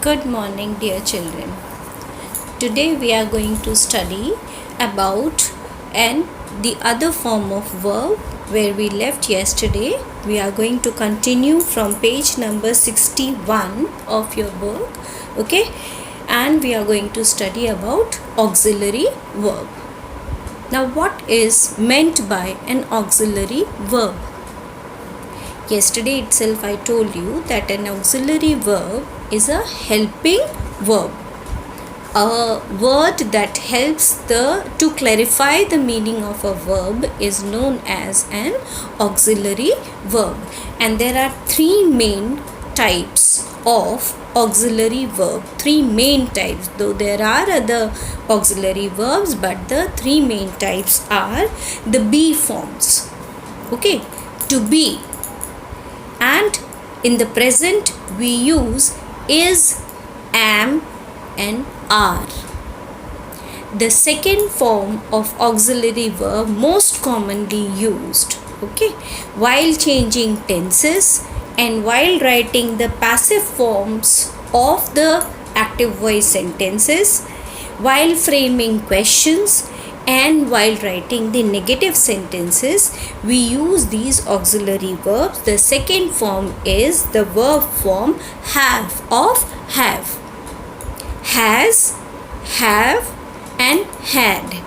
Good morning, dear children. Today we are going to study about and the other form of verb where we left yesterday. We are going to continue from page number 61 of your book. Okay, and we are going to study about auxiliary verb. Now, what is meant by an auxiliary verb? Yesterday itself I told you that an auxiliary verb is a helping verb, a word that helps to clarify the meaning of a verb is known as an auxiliary verb. And there are three main types of auxiliary verb. Three main types, though there are other auxiliary verbs, but the three main types are the be forms. Okay, to be. And in the present we use is, am and are. The second form of auxiliary verb most commonly used, okay, while changing tenses and while writing the passive forms of the active voice sentences, while framing questions and while writing the negative sentences, we use these auxiliary verbs. The second form is the verb form have of have. Has, have and had.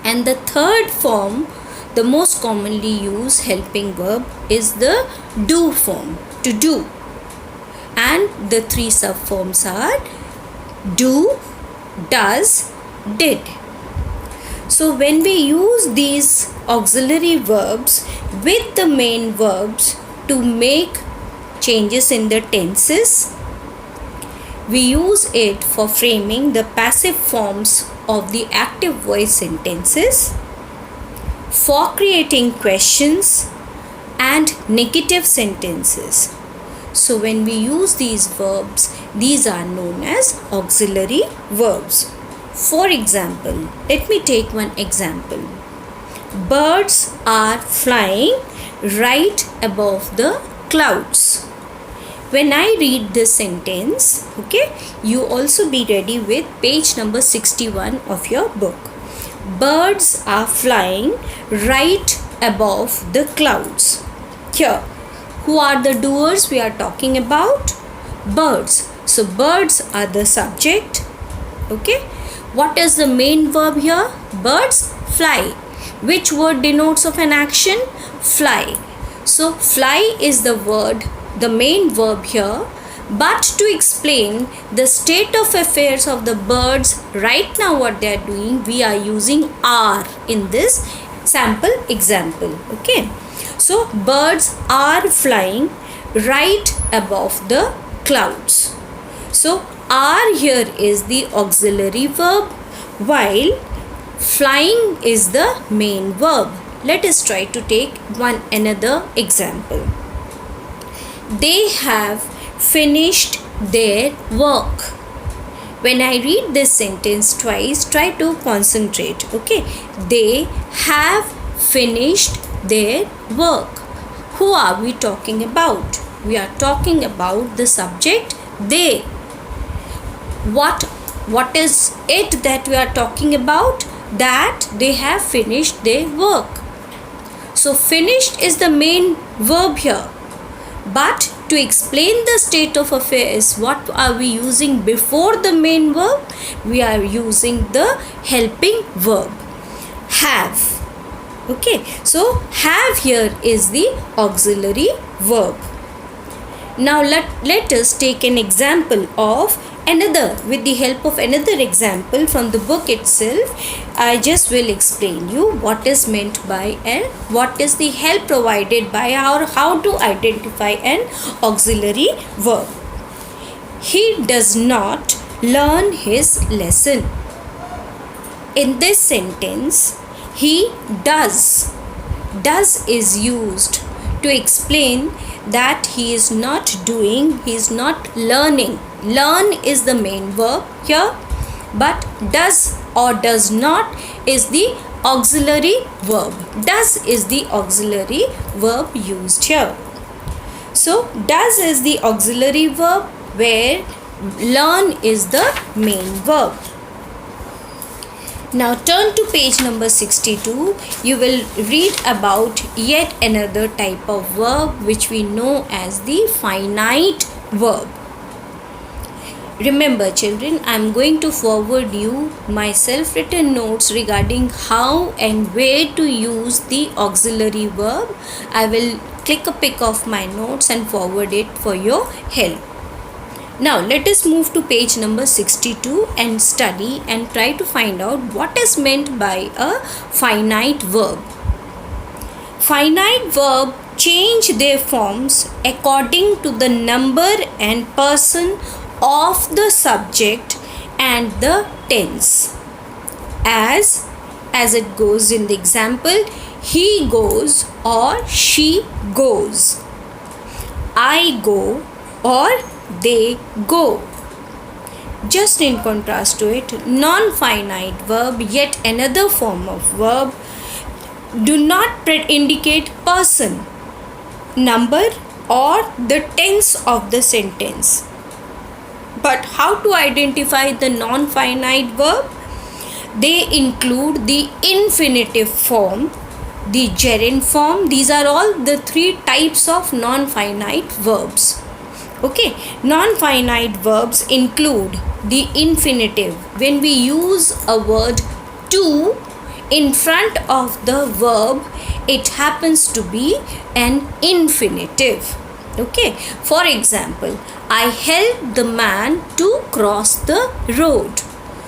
And the third form, the most commonly used helping verb, is the do form, to do. And the three subforms are do, does, did. So when we use these auxiliary verbs with the main verbs to make changes in the tenses, we use it for framing the passive forms of the active voice sentences, for creating questions and negative sentences. So when we use these verbs, these are known as auxiliary verbs. For example, let me take one example. Birds are flying right above the clouds. When I read this sentence, okay, you also be ready with page number 61 of your book. Birds are flying right above the clouds. Here, who are the doers we are talking about? Birds. So birds are the subject. Okay. What is the main verb here? Birds fly. Which word denotes of an action? Fly. So fly is the word, the main verb here. But to explain the state of affairs of the birds right now what they are doing, we are using are in this sample example. Okay. So birds are flying right above the clouds. So are here is the auxiliary verb while flying is the main verb. Let us try to take one another example. They have finished their work. When I read this sentence twice, try to concentrate. Okay, they have finished their work. Who are we talking about? We are talking about the subject they. What is it that we are talking about? That they have finished their work. So finished is the main verb here. But to explain the state of affairs, what are we using before the main verb? We are using the helping verb. Have. Okay. So have here is the auxiliary verb. Now let us take an example of another, with the help of another example from the book itself. I just will explain you what is meant by and what is the help provided by or how to identify an auxiliary verb. He does not learn his lesson. In this sentence, he does. Does is used to explain that he is not doing, he is not learning. Learn is the main verb here, but does or does not is the auxiliary verb. Does is the auxiliary verb used here. So does is the auxiliary verb where learn is the main verb. Now turn to page number 62. You will read about yet another type of verb which we know as the finite verb. Remember children, I am going to forward you my self-written notes regarding how and where to use the auxiliary verb. I will click a pic of my notes and forward it for your help. Now let us move to page number 62 and study and try to find out what is meant by a finite verb. Finite verb change their forms according to the number and person of the subject and the tense. As it goes in the example, he goes or she goes. I go or they go. Just in contrast to it, non-finite verb, yet another form of verb, do not indicate person, number or the tense of the sentence. But how to identify the non-finite verb? They include the infinitive form, the gerund form. These are all the three types of non-finite verbs. Okay, non-finite verbs include the infinitive. When we use a word to in front of the verb, it happens to be an infinitive. Okay, for example, I helped the man to cross the road.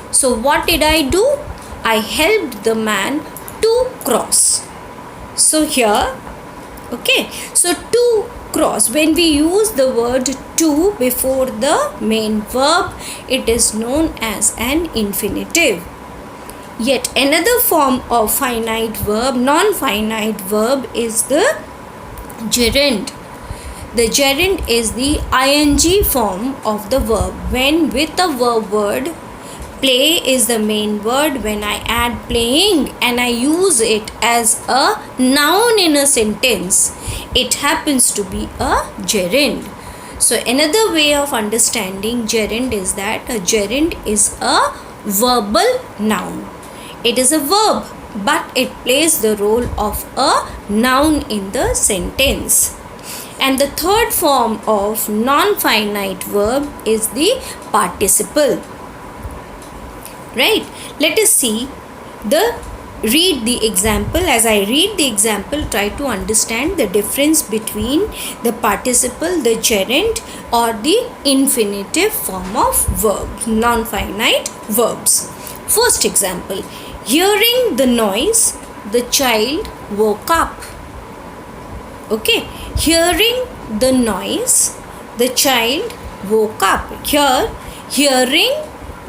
So what did I do? I helped the man to cross. So here, okay, so to cross, when we use the word to before the main verb, it is known as an infinitive. Yet another form of finite verb, non-finite verb, is the gerund. The gerund is the ing form of the verb. When with the verb word, play is the main word. When I add playing and I use it as a noun in a sentence, it happens to be a gerund. So another way of understanding gerund is that a gerund is a verbal noun. It is a verb, but it plays the role of a noun in the sentence. And the third form of non-finite verb is the participle. Right? Let us see read the example. As I read the example, try to understand the difference between the participle, the gerund or the infinitive form of verb, non-finite verbs. First example, hearing the noise, the child woke up. Okay, hearing the noise, the child woke up. Here, hearing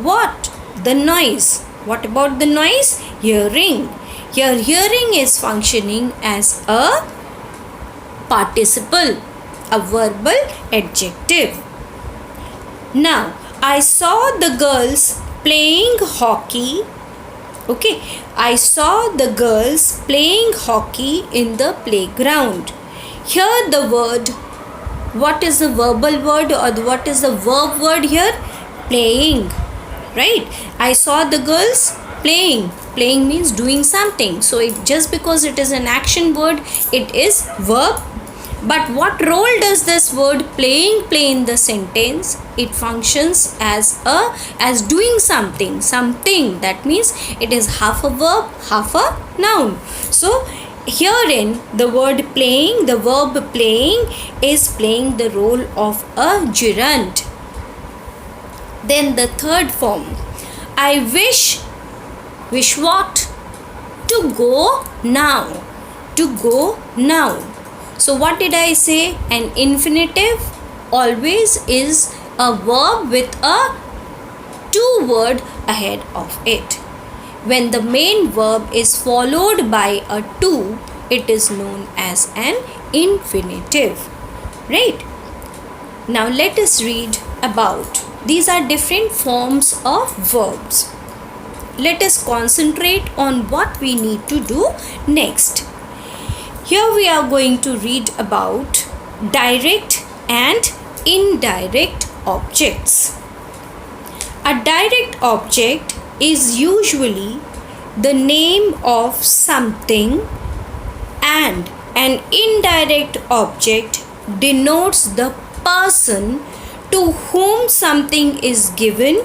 what? The noise. What about the noise? Hearing. Here, hearing is functioning as a participle, a verbal adjective. Now, I saw the girls playing hockey. Okay, I saw the girls playing hockey in the playground. Here the word, what is the verbal word or what is the verb word here? Playing, right? I saw the girls playing. Playing means doing something. So just because it is an action word, it is verb. But what role does this word playing play in the sentence? It functions as doing something. That means it is half a verb, half a noun. So herein the word playing, the verb playing is playing the role of a gerund. Then the third form, I wish what? To go now. To go now. So what did I say? An infinitive always is a verb with a to word ahead of it. When the main verb is followed by a to, it is known as an infinitive. Right? Now let us read about. These are different forms of verbs. Let us concentrate on what we need to do next. Here we are going to read about direct and indirect objects. A direct object is usually the name of something, and an indirect object denotes the person to whom something is given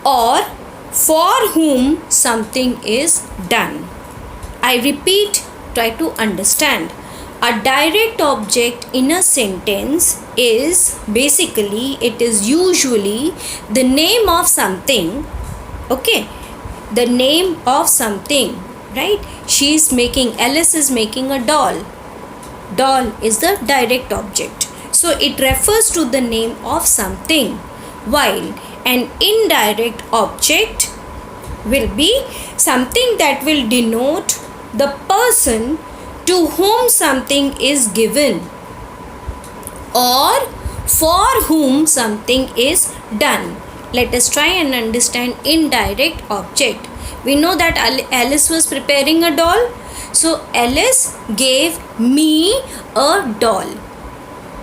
or for whom something is done. I repeat, try to understand. A direct object in a sentence is basically, it is usually the name of something. Okay, the name of something, right? Alice is making a doll. Doll is the direct object. So it refers to the name of something, while an indirect object will be something that will denote the person to whom something is given or for whom something is done. Let us try and understand indirect object. We know that Alice was preparing a doll. So Alice gave me a doll.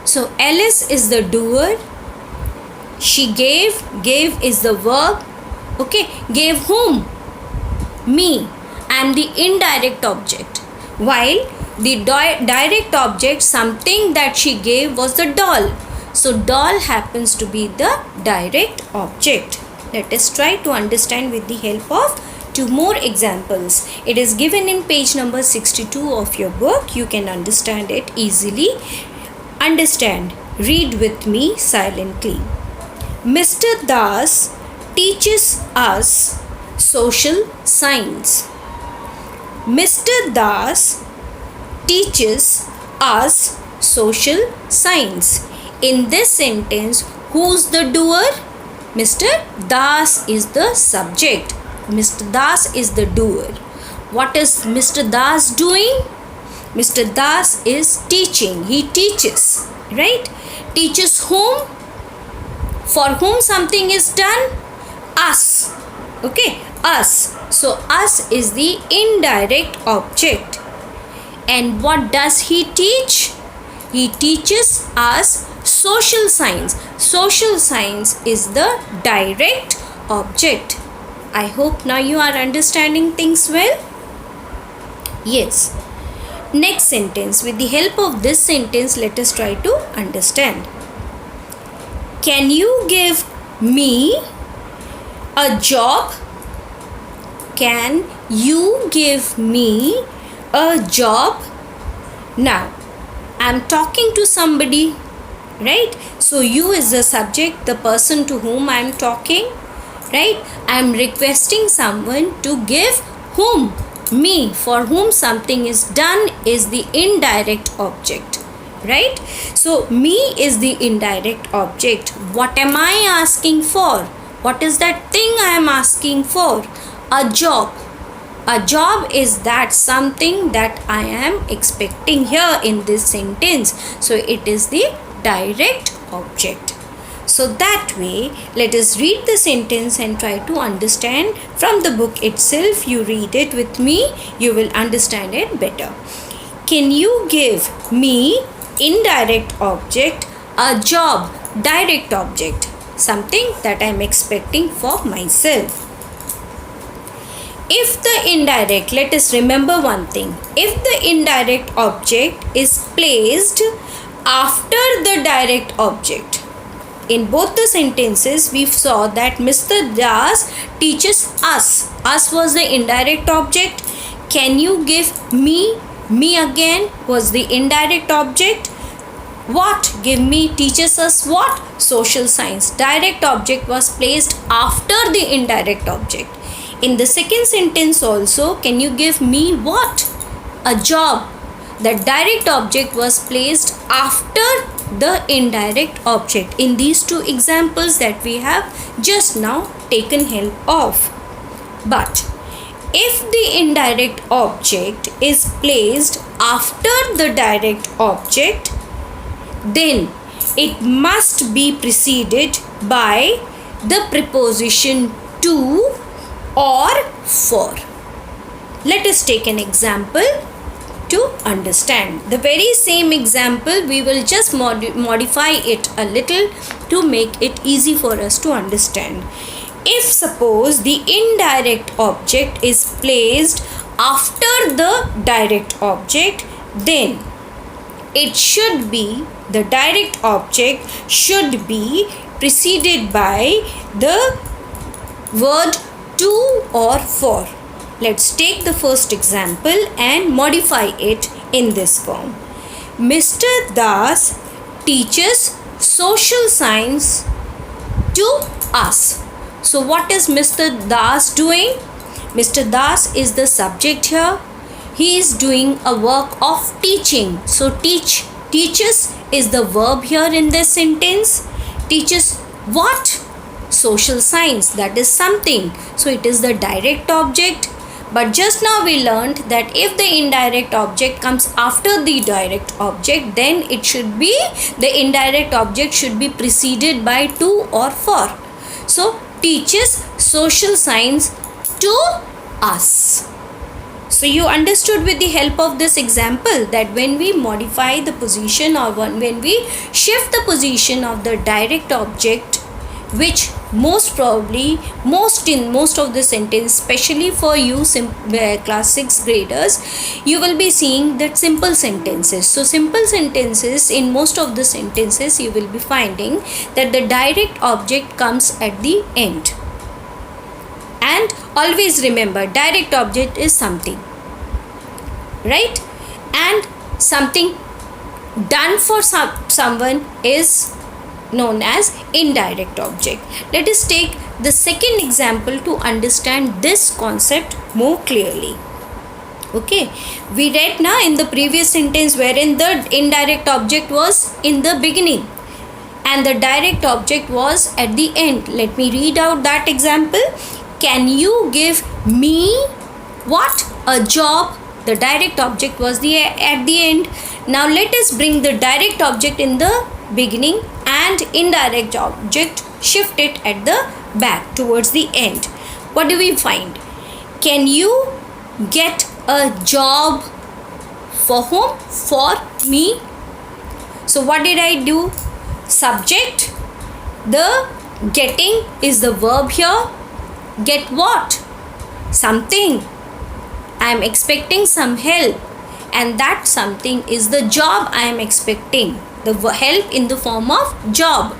So Alice is the doer. She gave is the verb. Okay, gave whom? Me. I am the indirect object. While the direct object, something that she gave, was the doll. So doll happens to be the direct object. Let us try to understand with the help of two more examples. It is given in page number 62 of your book. You can understand it easily. Understand. Read with me silently. Mr. Das teaches us social science. Mr. Das teaches us social science. In this sentence, who's the doer? Mr. Das is the subject. Mr. Das is the doer. What is Mr. Das doing? Mr. Das is teaching. He teaches, right? Teaches whom? For whom something is done? Us. Okay, us. So us is the indirect object. And what does he teach? He teaches us social science. Social science is the direct object. I hope now you are understanding things well. Yes. Next sentence. With the help of this sentence, let us try to understand. Can you give me a job? Can you give me a job? Now, I am talking to somebody, right? So you is the subject, the person to whom I am talking, right? I am requesting someone to give whom? Me. For whom something is done is the indirect object, right? So me is the indirect object. What am I asking for? What is that thing I am asking for? A job. A job is that something that I am expecting here in this sentence. So it is the direct object. So that way, let us read the sentence and try to understand from the book itself. You read it with me, you will understand it better. Can you give me, indirect object, a job, direct object, something that I am expecting for myself. If the indirect, let us remember one thing. If the indirect object is placed after the direct object, in both the sentences we saw that Mr. Das teaches us. Us was the indirect object. Can you give me? Me again was the indirect object. What? Give me teaches us what? Social science. Direct object was placed after the indirect object. In the second sentence also, can you give me what? A job. The direct object was placed after the indirect object in these two examples that we have just now taken help of. But if the indirect object is placed after the direct object, then it must be preceded by the preposition to or for. Let us take an example to understand. The very same example, we will just modify it a little to make it easy for us to understand. If suppose the indirect object is placed after the direct object, then it should be, the direct object should be preceded by the word to or for. Let's take the first example and modify it in this form. Mr. Das teaches social science to us. So what is Mr. Das doing? Mr. Das is the subject here. He is doing a work of teaching. So teaches is the verb here in this sentence. Teaches what? Social science, that is something. So it is the direct object. But just now we learned that if the indirect object comes after the direct object, then it should be, the indirect object should be preceded by to or for. So teaches social science to us. So you understood with the help of this example that when we modify the position, or when we shift the position of the direct object, which most probably in most of the sentence, especially for you class 6 graders, you will be seeing that simple sentences. So simple sentences, in most of the sentences you will be finding that the direct object comes at the end. And always remember, direct object is something, right? And something done for someone is known as indirect object. Let us take the second example to understand this concept more clearly. Okay, we read now in the previous sentence wherein the indirect object was in the beginning and the direct object was at the end. Let me read out that example. Can you give me what? A job. The direct object was at the end. Now let us bring the direct object in the beginning and indirect object shift it at the back towards the end. What do we find? Can you get a job? For whom? For me. So what did I do? Subject. The getting is the verb here. Get what? Something. I am expecting some help, and that something is the job I am expecting. The help in the form of job.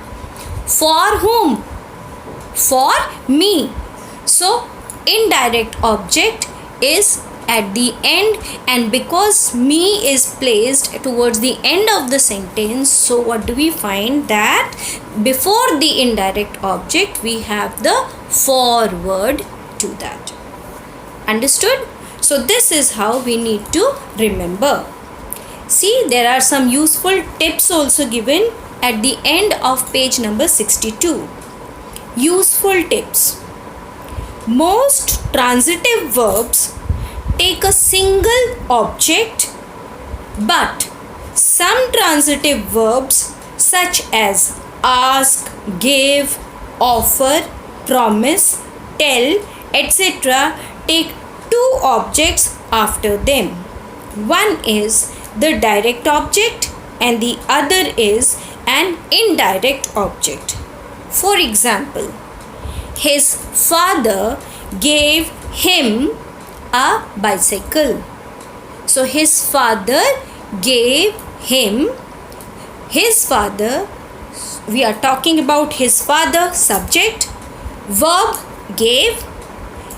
For whom? For me. So indirect object is at the end, and because me is placed towards the end of the sentence, so what do we find? That before the indirect object we have the for word to that. Understood? So this is how we need to remember. See, there are some useful tips also given at the end of page number 62. Useful tips. Most transitive verbs take a single object, but some transitive verbs such as ask, give, offer, promise, tell, etc. take two objects after them. One is the direct object and the other is an indirect object. For example, his father gave him a bicycle. So his father gave him, his father, we are talking about his father, subject, verb gave,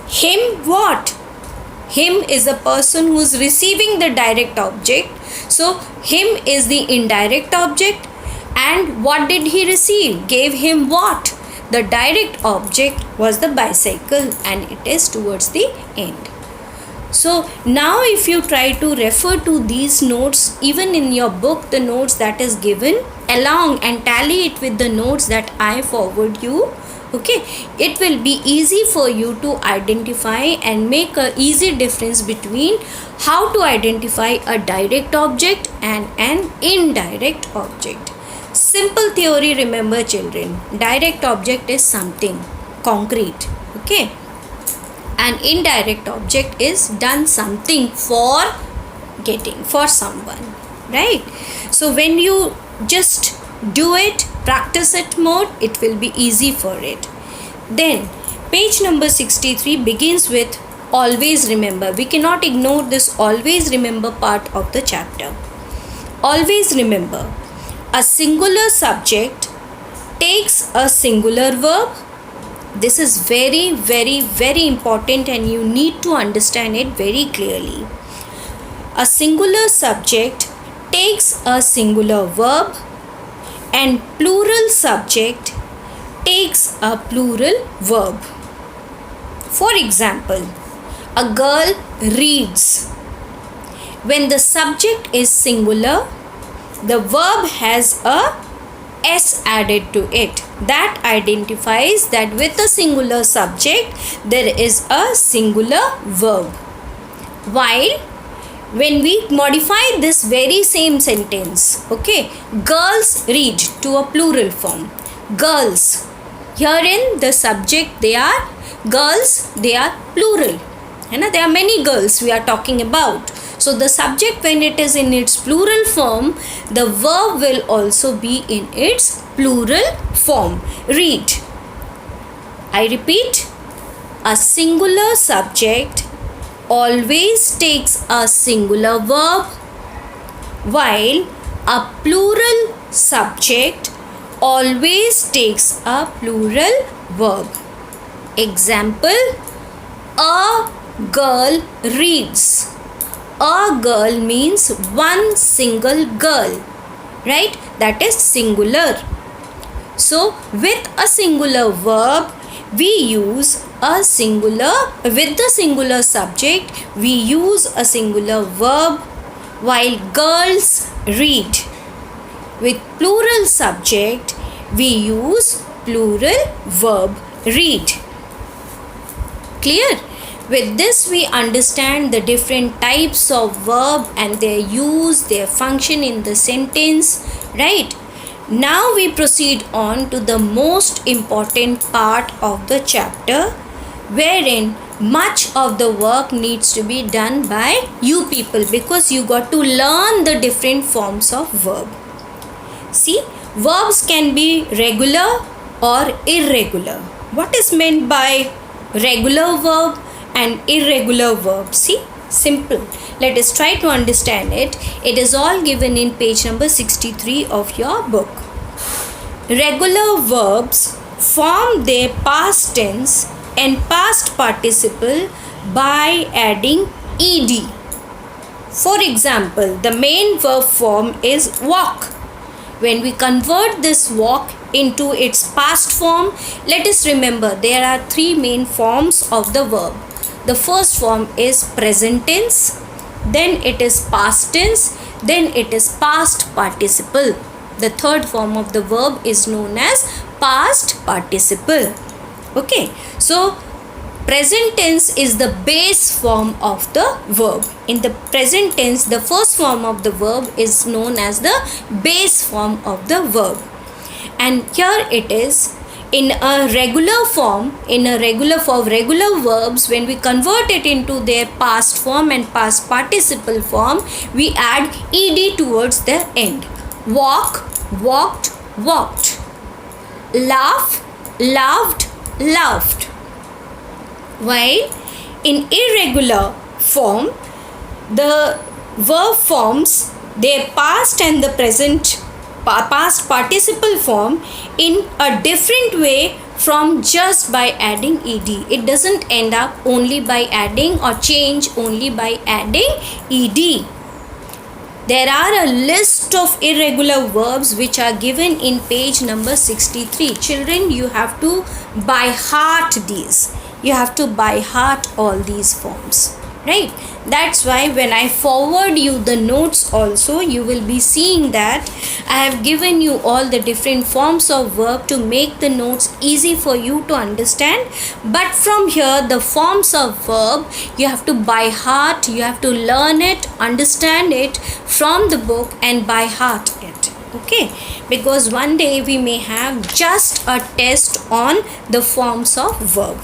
him what? Him is the person who is receiving the direct object. So him is the indirect object. And what did he receive? Gave him what? The direct object was the bicycle, and it is towards the end. So now if you try to refer to these notes, even in your book, the notes that is given along, and tally it with the notes that I forward you, okay, it will be easy for you to identify and make a easy difference between how to identify a direct object and an indirect object. Simple theory, remember children, direct object is something concrete, okay, and indirect object is done something for getting, for someone, right? So when you just do it, practice it more, it will be easy for it. Then page number 63 begins with always remember. We cannot ignore this always remember part of the chapter. Always remember, a singular subject takes a singular verb. This is very, very, very important and you need to understand it very clearly. A singular subject takes a singular verb and plural subject takes a plural verb. For example, a girl reads. When the subject is singular, the verb has a s added to it. That identifies that with a singular subject, there is a singular verb. While when we modify this very same sentence, okay, girls read to a plural form. Girls. Herein the subject they are girls, they are plural. There are many girls we are talking about. So the subject when it is in its plural form, the verb will also be in its plural form. Read. I repeat, a singular subject always takes a singular verb, while a plural subject always takes a plural verb. Example, a girl reads. A girl means one single girl, right? That is singular. So with a singular verb, we use a singular, with the singular subject, we use a singular verb, while girls read. With plural subject, we use plural verb read. Clear? With this we understand the different types of verb and their use, their function in the sentence, right? Now we proceed on to the most important part of the chapter, wherein much of the work needs to be done by you people, because you got to learn the different forms of verb. See, verbs can be regular or irregular. What is meant by regular verb and irregular verb? See, simple. Let us try to understand it. It is all given in page number 63 of your book. Regular verbs form their past tense and past participle by adding ed. For example, the main verb form is walk. When we convert this walk into its past form, let us remember there are three main forms of the verb. The first form is present tense, then it is past tense, then it is past participle. The third form of the verb is known as past participle. Okay, so present tense is the base form of the verb. In the present tense, the first form of the verb is known as the base form of the verb. And here it is in a regular form, regular verbs, when we convert it into their past form and past participle form, we add ed towards the end. Walk, walked, walked. Laugh, laughed, laughed. While in irregular form, the verb forms their past and the present past participle form in a different way from just by adding ed. It doesn't end up only by adding or change only by adding ed. There are a list of irregular verbs which are given in page number 63. Children, you have to by heart these. You have to by heart all these forms, right? That's why when I forward you the notes also, you will be seeing that I have given you all the different forms of verb to make the notes easy for you to understand. But from here, the forms of verb, you have to by heart, you have to learn it, understand it from the book and by heart it. Okay, because one day we may have just a test on the forms of verb.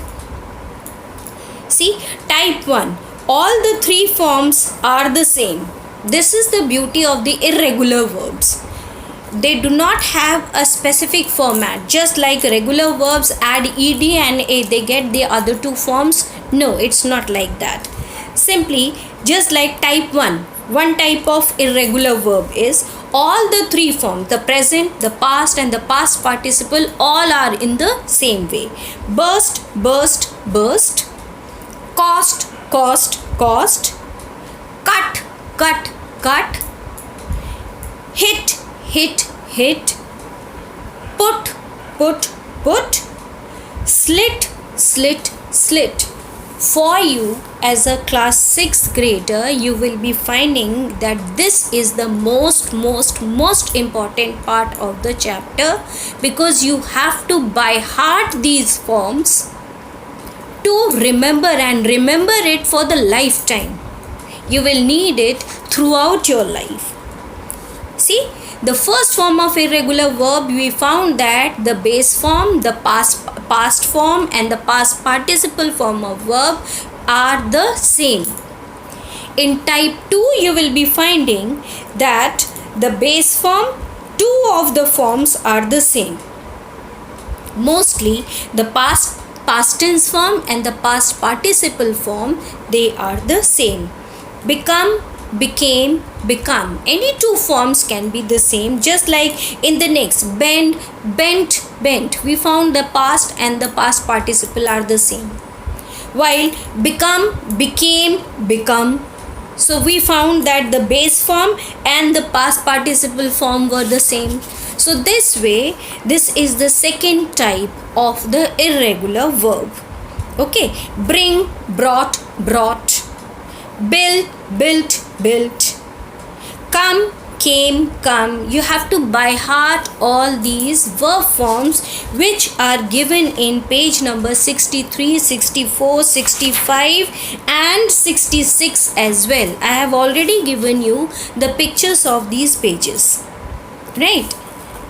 See, type 1. All the three forms are the same. This is the beauty of the irregular verbs. they do not have a specific format. Just like regular verbs add ed and a, they get the other two forms. No, it's not like that. Simply, just like type 1, one type of irregular verb is all the three forms, the present, the past and the past participle, all are in the same way. Burst, burst, burst. Cost, cost, cost. Cut, cut, cut. Hit, hit, hit. Put, put, put. Slit, slit, slit. For you as a class 6th grader, you will be finding that this is the most important part of the chapter, because you have to by heart these forms to remember, and remember it for the lifetime. You will need it throughout your life. See, the first form of irregular verb, we found that the base form, the past form and the past participle form of verb are the same. In type 2, you will be finding that the base form, two of the forms are the same. Mostly the past tense form and the past participle form, they are the same. Become, became, become. Any two forms can be the same. Just like in the next, bend, bent, bent. We found the past and the past participle are the same. While become, became, become. So we found that the base form and the past participle form were the same. So this way, this is the second type of the irregular verb. Okay. Bring, brought, brought. Build, built, built. Come, came, come. You have to by heart all these verb forms which are given in page number 63, 64, 65 and 66 as well. I have already given you the pictures of these pages. Right?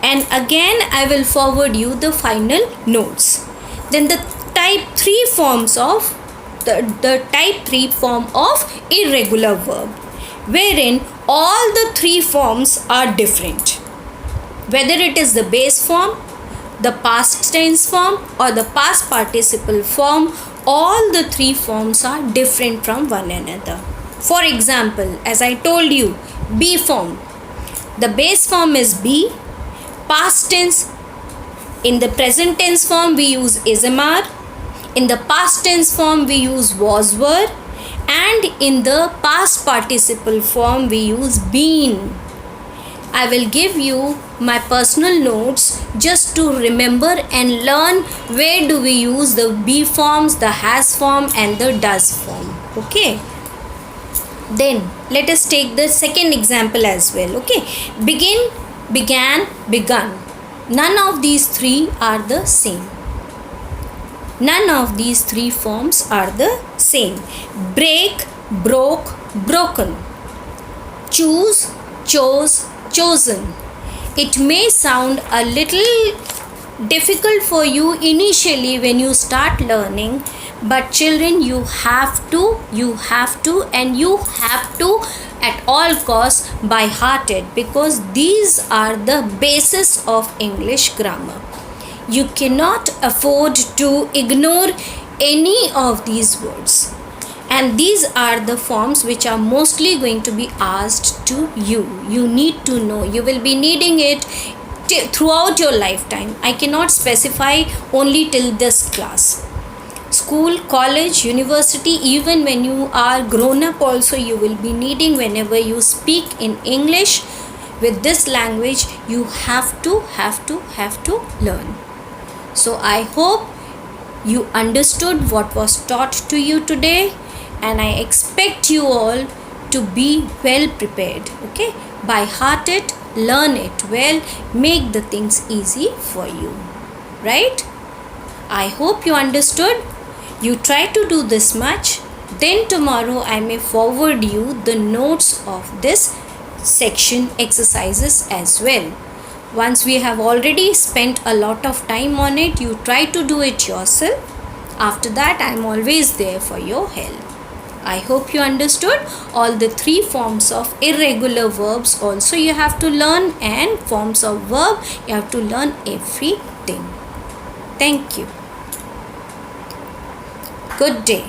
And again I will forward you the final notes. Then the type 3 forms of the type 3 form of irregular verb, wherein all the three forms are different. Whether it is the base form, the past tense form or the past participle form, all the three forms are different from one another. For example, as I told you, be form. The base form is be. Past tense, in the present tense form we use is, am, in the past tense form we use was, were, and in the past participle form we use been. I will give you my personal notes just to remember and learn where do we use the be forms, the has form and the does form. Okay. Then let us take the second example as well. Okay. Begin, began, begun. None of these three are the same. None of these three forms are the same. Break, broke, broken. Choose, chose, chosen. It may sound a little difficult for you initially when you start learning, but children, you have to at all costs by heart it, because these are the basis of English grammar. You cannot afford to ignore any of these words, and these are the forms which are mostly going to be asked to you. You need to know. You will be needing it throughout your lifetime. I cannot specify only till this class. School, college, university, even when you are grown up also, you will be needing. Whenever you speak in English with this language, you have to learn. So I hope you understood what was taught to you today, and I expect you all to be well prepared. Okay, by heart it, learn it well, make the things easy for you. Right? I hope you understood. You try to do this much, then tomorrow I may forward you the notes of this section exercises as well. Once we have already spent a lot of time on it, you try to do it yourself. After that, I am always there for your help. I hope you understood all the three forms of irregular verbs also you have to learn, and forms of verb you have to learn everything. Thank you. Good day.